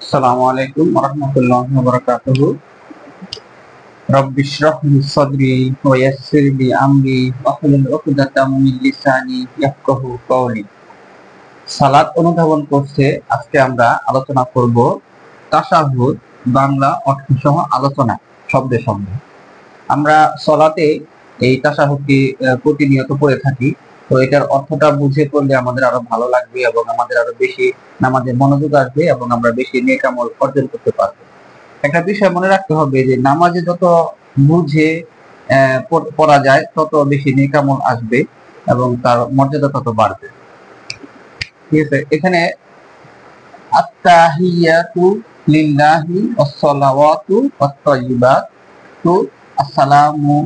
আসসালামু আলাইকুম ওয়া রাহমাতুল্লাহি ওয়া বারাকাতুহু। রাব্বি ইশরাহ লি সাদরি ওয়া ইয়াসসির লি আমরি ওয়াহলুল উকদাতাম মিন লিসানি ইয়াফকাহু কওলি। সালাত অনুধাবন করতে আজকে আমরা আলোচনা করব তাশাহুদ, বাংলা অর্থ সহ আলোচনা শব্দে শব্দে। আমরা সালাতে এই তাশাহুদটি প্রতিনিয়ত পড়ে থাকি। তো এটার অর্থটা বুঝে পড়লে আমাদের আরো ভালো লাগবে এবং আমাদের আরো বেশি নামাজে মনোযোগ আসবে এবং আমরা বেশি নেক আমল অর্জন করতে পারবো। একটা বিষয় মনে রাখতে হবে যে নামাজে যত বুঝে পড়া যায় তত বেশি নেক আমল আসবে এবং তার মর্যাদা তত বাড়বে। ঠিক আছে, এখানে আত্তাহিয়াতু লিল্লাহি ওয়াসসালাওয়াতু ওয়াত-তাইয়্যিবাতু আসসালামু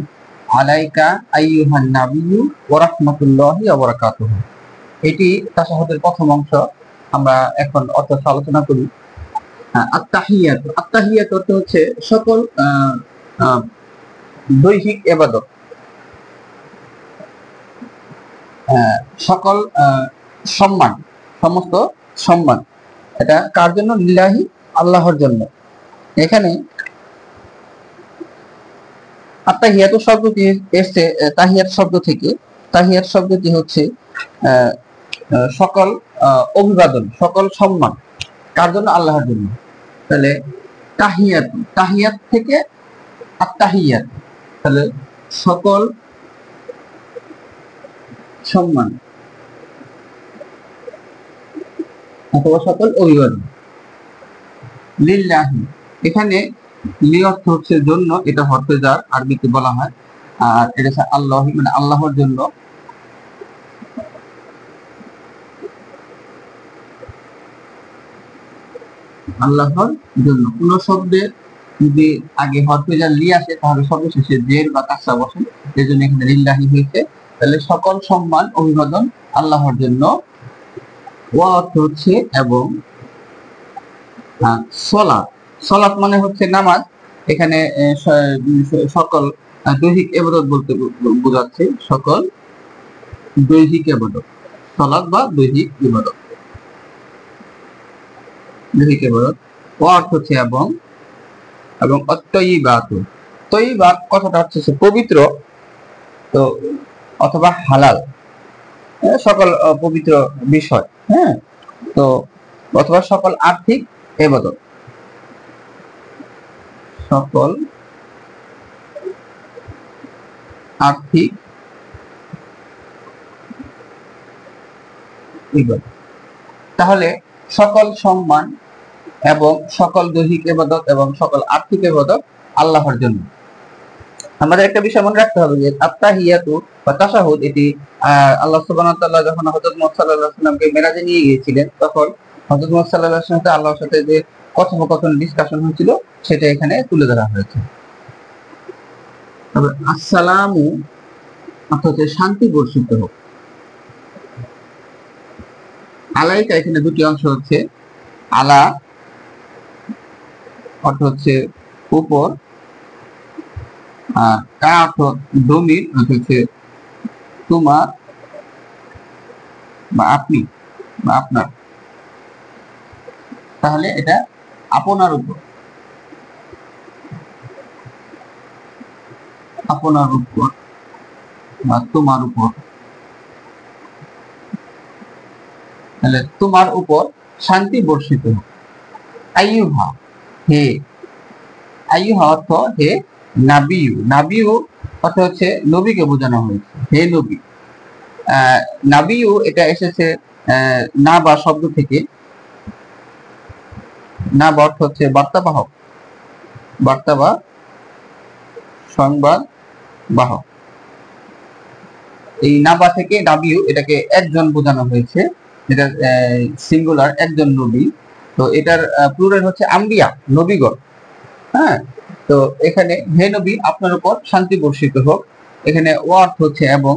আলাইকা আইয়ুহান নাবিয়্যু ওয়া রাহমাতুল্লাহি ওয়া বারাকাতুহু। এটি তাশাহুদের প্রথম অংশ। আমরা এখন অর্থ আলোচনা করি। আত্তাহিয়াত আত্তাহিয়াত অর্থ হচ্ছে সকল দৈহিক ইবাদত, সকল সম্মান, সমস্ত সম্মান এটা কার জন্য? লিল্লাহি, আল্লাহর জন্য। এখানে আত্তাহিয়াত শব্দটি এসেছে তাহিয়াত শব্দ থেকে। তাহিয়াত শব্দটি হচ্ছে সকল অভিবাদন, সকল সম্মান কার জন্য? আল্লাহর জন্য। তাহলে তাহিয়াত, তাহিয়াত থেকে আত্তাহিয়াত, তাহলে সকল সম্মান অথবা সকল অভিবাদন। লিল্লাহি, এখানে লি অর্থ হচ্ছে জন্য, এটা হরফে জার আরবিতে বলা হয়। আর এটা হচ্ছে আল্লাহি, মানে আল্লাহর জন্য। আল্লাহর জন্য কোন শব্দে যদি আগে হরফে জার লি আসে তাহলে শব্দ শেষে জের বা কাসরা বসে, এজন্য এখানে লিল্লাহি হয়েছে। তাহলে সকল সম্মান অভিবাদন আল্লাহর জন্য। ওয়া অর্থ হচ্ছে এবং। সলাত, সলাত মানে হচ্ছে নামাজ। এখানে সকল দৈহিক ইবাদত বলতে বোঝাচ্ছে, সকল দৈহিক ইবাদত, সলাত বা দৈহিক ইবাদত, দৈহিক ইবাদত। ওয়া অর্থ হচ্ছে এবং, এবং অত-তয়্যিবাত, তয়্যিবাত কথাটা হচ্ছে পবিত্র, তো অথবা হালাল, সকল পবিত্র বিষয়, হ্যাঁ। তো অথবা সকল আর্থিক ইবাদত, সকল আর্থিক ইবাদত। তাহলে সকল সম্মান এবং সকল দৈহিক ইবাদত এবং সকল আর্থিক ইবাদত আল্লাহর জন্য। আমাদের একটা বিষয় মনে রাখতে হবে যে আত্তাহিয়াতু বা তাশাহুদ, এটি আল্লাহ সুবহানাহু ওয়া তাআলা যখন হযরত মুহাম্মদ সাল্লাল্লাহু আলাইহি ওয়াসাল্লামকে মেরাজে নিয়ে গিয়েছিলেন, তখন হযরত মুহাম্মদ সাল্লাল্লাহু আলাইহি ওয়াসাল্লাম আল্লাহর সাথে যে কথোপকথন, ডিসকাশন হয়েছিল সেটা এখানে তুলে ধরা হয়েছে। তবে আসসালামু অর্থ শান্তি বর্ষিত হোক। আলাইকা, এখানে দুটি অংশ হচ্ছে। আলা অর্থ হচ্ছে উপর, আর কা অর্থ দমির, অর্থ হচ্ছে তোমার বা আপনি বা আপনার। তাহলে এটা আপনার উপর, আপনার উপর বা তোমার উপর। তাহলে তোমার উপর শান্তি বর্ষিত হোক। আইয়ুহা, হে। আইয়ুহা অর্থ হে নাবিয়ু, নাবিয়ু অর্থ হচ্ছে নবীকে বোঝানো হয়েছে, হে নবী। নাবিয়ু এটা এসেছে না বা শব্দ থেকে। না বা অর্থ হচ্ছে বার্তাবাহক, বার্তা বা সংবাদ বাহক। এই নাবা থেকে নাবিয়ু, এটাকে একজন বোঝানো হয়েছে, এটা সিঙ্গুলার, একজন নবী। তো এটার প্লুরাল হচ্ছে আম্বিয়া, নবীগণ, হ্যাঁ। তো এখানে হে নবী আপনার উপর শান্তি বর্ষিত হোক। এখানে ও অর্থ হচ্ছে এবং।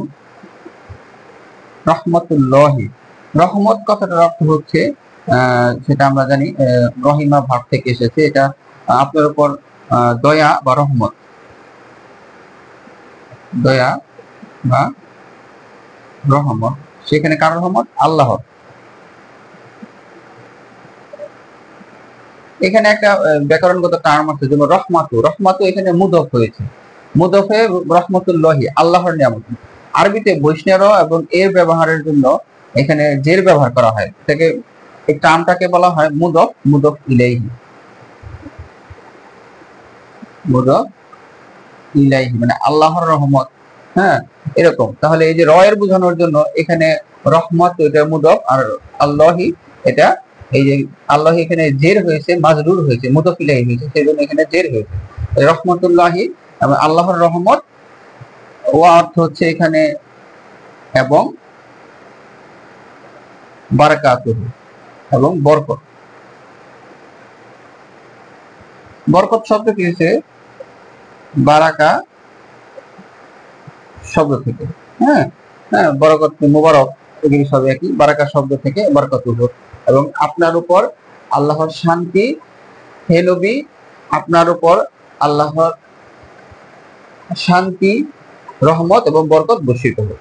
রহমতুল্লাহি, রহমত কথাটার অর্থ হচ্ছে সেটা আমরা জানি রহিমা ভাব থেকে এসেছে। এটা আপনার উপর দয়া বা রহমত, দয়া বা রহমত। সেখানে কার রহমত? আল্লাহর। এখানে একটা ব্যাকরণগত টার্ম আছে, যেমন রহমাতু, রহমাতু এখানে মুদফ হয়েছে, মুদফে রহমতুল্লাহি, আল্লাহর নিয়ামত। আরবিতে বৈষ্ণব এবং এর ব্যবহারের জন্য এখানে জের ব্যবহার করা হয়, এটাকে এই টার্মটাকে বলা হয় মুদফ, মুদফ ইলাইহি, মুদফ ইলাইহি মানে আল্লাহর রহমত। হ্যাঁ, এরকম। তাহলে এই যে রয়ের বোঝানোর জন্য এখানে রহমত এটা মুদফ, আর আল্লাহি এটা, এই যে আল্লাহ এখানে জের হয়েছে, মাজরুর হয়েছে, মুদফ ইলাইহি হয়েছে, সেই জন্য এখানে জের হয়েছে রহমতুল্লাহি, এবং আল্লাহর রহমত ও অর্থ হচ্ছে এখানে এবং বারাকাতুহু এবং বরকত। বরকত শব্দ কি হয়েছে বারাকা শব্দ থেকে। হ্যাঁ, হ্যাঁ, বরকত মুবারক এগুলি সব একই, বারাকা শব্দ থেকে বরকতুহু। এবং আপনার উপর আল্লাহর শান্তি, হে নবী আপনার উপর আল্লাহর শান্তি, রহমত এবং বরকত বর্ষিত হোক।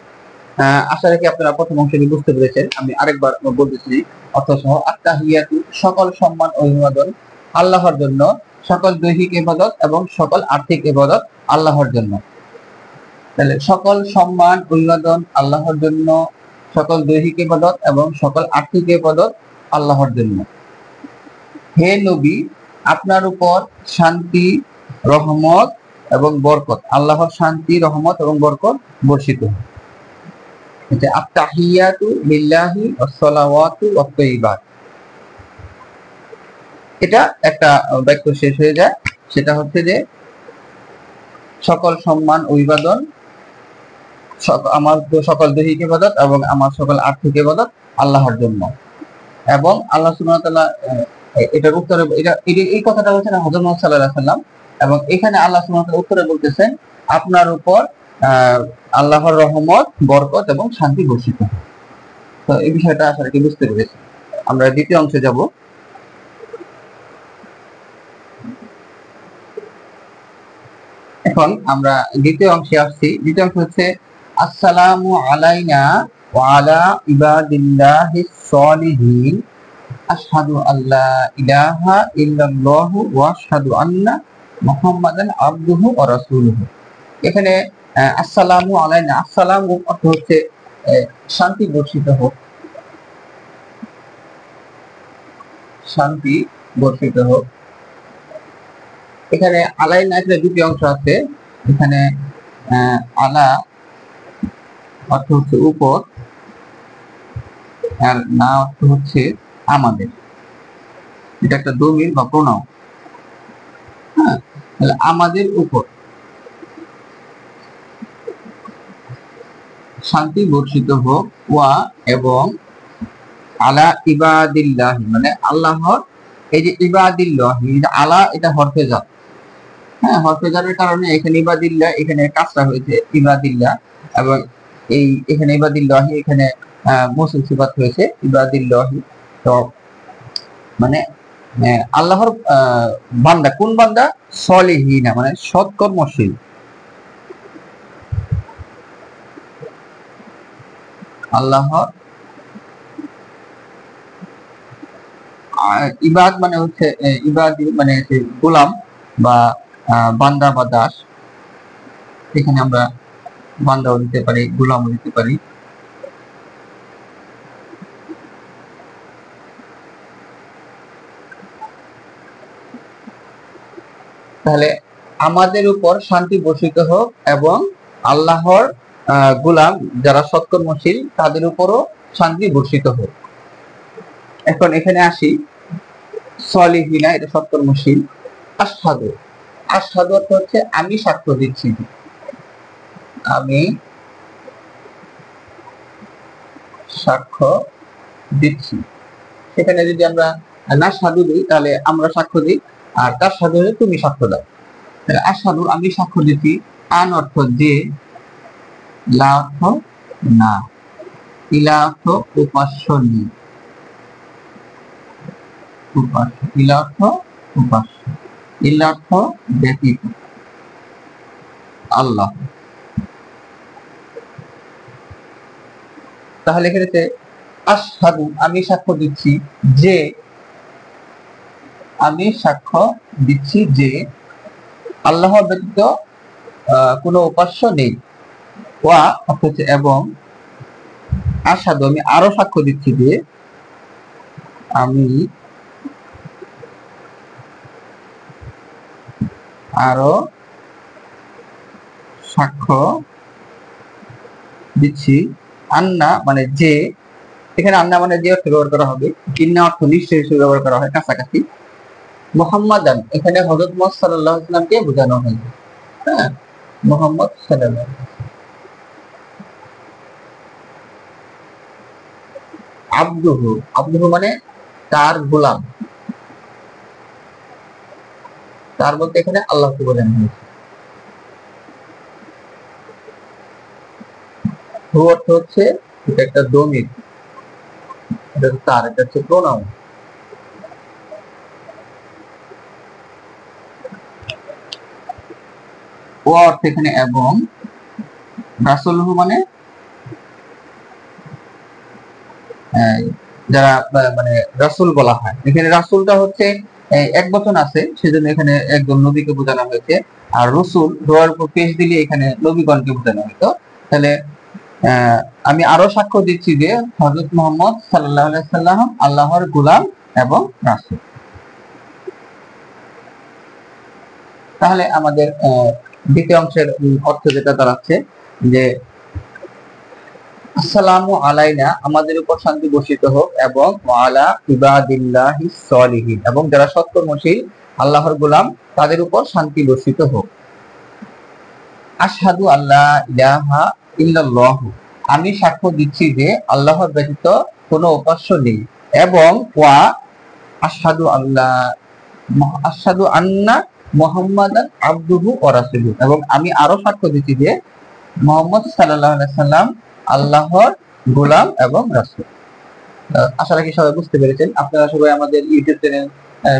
আশা রাখি আপনারা প্রথম অংশটি বুঝতে পেরেছেন। আমি আরেকবার বলতেছি অর্থ সহ। আত্তাহিয়াতু সকল সম্মান ও অভিবাদন আল্লাহর জন্য, সকল দৈহিক ইবাদত এবং সকল আর্থিক ইবাদত আল্লাহর জন্য। তাহলে সকল সম্মান অভিবাদন আল্লাহর জন্য, সকল দৈহিক ইবাদত এবং সকল আর্থিক ইবাদত আল্লাহর জন্য। হে নবী আপনার উপর শান্তি, রহমত এবং বরকত, আল্লাহর শান্তি, রহমত এবং বরকত বর্ষিত হোক। আত্তাহিয়াতু লিল্লাহি ওয়াস সালাওয়াতু ওয়াত তাইয়্যিবাত, এটা একটা বাক্য শেষ হয়ে যায়। সেটা হচ্ছে যে সকল সম্মান অভিবাদন আমার সকল দৈহিক ইবাদত এবং আমার সকল আর্থিক ইবাদত আল্লাহর জন্য। এবং আল্লাহ সুবহানাহু ওয়া তাআলা এটার উত্তরে এই কথাটা বলছেন হযরত মুহাম্মদ সাল্লাল্লাহু আলাইহি ওয়াসাল্লাম, এবং এখানে আল্লাহ সুবহানাহু ওয়া তাআলা উত্তরে বলতেছেন আপনার উপর আল্লাহর রহমত, বরকত এবং শান্তি বর্ষিত। তো এই বিষয়টা আসলে কি বুঝতে পেরেছি। আমরা দ্বিতীয় অংশে যাব। এখন আমরা দ্বিতীয় অংশে আসছি। দ্বিতীয় অংশ হচ্ছে আসসালামু আলাইনা ওয়া আলা ইবাদিল্লাহিস সলিহিন আশহাদু আল্লা ইলাহা ইল্লাল্লাহু ওয়া আশহাদু আন্না মুহাম্মাদান আবদুহু ওয়া রাসূলুহু। এখানে আসসালামু আলাইনা, আসসালামু অর্থ হচ্ছে শান্তি বর্ষিত হোক, শান্তি বর্ষিত হোক। এখানে আলাইনা এর দুটি অংশ আছে। এখানে আলা অর্থ হচ্ছে উপর, আর না অর্থ হচ্ছে আমাদের। এটা একটা দমির বা প্রোনাউন। হ্যাঁ, তাহলে আমাদের উপর শান্তি বর্ষিত হোক, ওয়া এবং আলা ইবাদিল্লাহি মানে আল্লাহর, এই যে ইবাদিল্লাহি আলা এটা হরফে জার। হ্যাঁ, হরফে জারের কারণে এখানে ইবাদিল্লাহ এখানে কাসরা হয়েছে ইবাদিল্লাহ, এবং এই এখানে ইবাদিল্লাহি এখানে মৌসুল সিফাত হয়েছে ইবাদিল্লাহি। তো মানে আল্লাহর বান্দা, কোন বান্দা? সলিহিনা মানে সৎকর্মশীল। আল্লাহর ইবাদ মানে হচ্ছে ইবাদি মানে গোলাম বা বান্দা বা দাস। এখানে আমরা বান্দাও দিতে পারি, গোলামও দিতে পারি। তাহলে আমাদের উপর শান্তি বর্ষিত হোক এবং আল্লাহর গোলাম যারা সৎকর্মশীল তাদের উপরও শান্তি বর্ষিত হোক। এখন এখানে আসি, সলিহিনা এটা সৎকর্মশীল। আশহাদু, আশহাদু অর্থ হচ্ছে আমি সাক্ষ্য দিচ্ছি, আমি সাক্ষ্য দিচ্ছি। সেখানে যদি আমরা না সাধু দিই তাহলে আমরা সাক্ষ্য দিই, আর তার সাথে তুমি সাক্ষ্য দাও। তাহলে আশহাদু আমি সাক্ষ্য দিচ্ছি, আন অর্থ যে, লা অর্থ না, ইলা অর্থ উপাস্য নেই, উপাস্য, ইলা অর্থ উপাস্য, ইল্লা অর্থ ব্যতীত, আল্লাহ। তাহলে এখানে আশহাদু আমি সাক্ষ্য দিচ্ছি যে আমি সাক্ষ্য দিচ্ছি যে আল্লাহ ব্যতীত কোনো উপাস্য নেই। ওয়া হচ্ছে এবং আশহাদু আমি আরো সাক্ষ্য দিচ্ছি যে আমি আরো সাক্ষ্য দিচ্ছি আন্না মানে যে, এখানে আন্না মানে যে অর্থ ব্যবহার করা হবে, ইন্না অর্থ নিশ্চয়ই হিসেবে ব্যবহার করা হয় কাছাকাছি। মুহাম্মাদান এখানে হযরত মুহাম্মদ সাল্লাল্লাহু আলাইহি ওয়াসাল্লামকে বোঝানো হয়েছে। হ্যাঁ, মুহাম্মদ সাল্লাল্লাহু আবদুহু, আবদুহু মানে তার গোলাম, তার বলতে এখানে আল্লাহকে বোঝানো হয়েছে। হু অর্থ হচ্ছে এটা একটা দমির, এটা তার, এটা হচ্ছে প্রোনাউন। ও অর্থ এখানে এবং, রাসূলহু মানে যারা মানে রাসূল বলা হয়, এখানে রাসূলটা হচ্ছে এক বচন আছে, সেজন্য এখানে একজন নবীকে বোঝানো হয়েছে। আর রসুল দোয়ার উপর পেশ দিলে এখানে নবীগণকে বোঝানো হতো। তাহলে আমি আরো সাক্ষ্য দিচ্ছি যে হযরত মুহাম্মদ সাল্লাল্লাহু আলাইহি সাল্লাম আল্লাহর গোলাম এবং রাসূল। তাহলে আমাদের দ্বিতীয় অংশের অর্থ যেটা দাঁড়াচ্ছে যে আসসালামু আলাইনা আমাদের উপর শান্তি বর্ষিত হোক এবং ওয়ালা ইবাদিল্লাহিস সলিহিন এবং যারা সৎকর্মশীল আল্লাহর গোলাম তাদের উপর শান্তি বর্ষিত হোক। আশহাদু আল্লা ইলাহা ইল্লাল্লাহ আমি সাক্ষ্য দিচ্ছি যে আল্লাহ ব্যতীত কোনো উপাস্য নেই এবং ওয়া আশহাদু আন্না মুহাম্মাদান আবদুহু ওয়া রাসূলুহু এবং আমি আরো সাক্ষ্য দিচ্ছি যে মুহাম্মদ সাল্লাল্লাহু আলাইহি সাল্লাম আল্লাহর গোলাম এবং রাসূল। আশা রাখি সবাই বুঝতে পেরেছেন। আপনারা সবাই আমাদের ইউটিউব চ্যানেল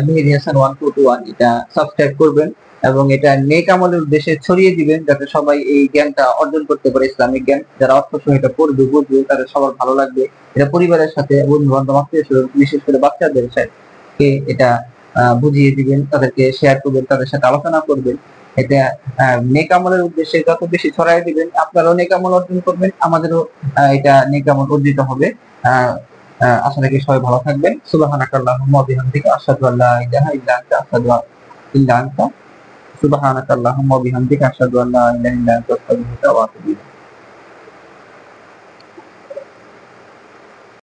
মেহেদী হাসান 1421 এটা সাবস্ক্রাইব করবেন এবং এটা নেক আমলের উদ্দেশ্যে ছড়িয়ে দিবেন যাতে সবাই এই জ্ঞানটা অর্জন করতে পারে, ইসলামিক জ্ঞান। যারা অর্থ সহ এটা পড়বে বুঝবে তাদের সবার ভালো লাগবে। এটা পরিবারের সাথে, বন্ধু বান্ধব, আত্মীয়স্বজন, বিশেষ করে বাচ্চাদের সাথে এটা বুঝিয়ে দিবেন, তাদেরকে শেয়ার করবেন, তাদের সাথে আলোচনা করবেন। এটা নেক আমলের উদ্দেশ্যে যত বেশি ছড়াই দিবেন আপনারাও নেক আমল অর্জন করবেন, আমাদেরও এটা নেক আমল অর্জিত হবে। আশা রাখি সবাই ভালো থাকবেন। সুবহানাকাল্লাহুম্মা ওয়া বিহামদিকা আশহাদু আল্লা ইলাহা ইল্লা আনতা আস্তাগফিরুকা ওয়া আতুবু ইলাইক। সুবহানাকাল্লাহুম্মা ওয়া বিহামদিকা আশহাদু আল্লা ইলাহা ইল্লা আনতা আস্তাগফিরুকা ওয়া আতুবু ইলাইক।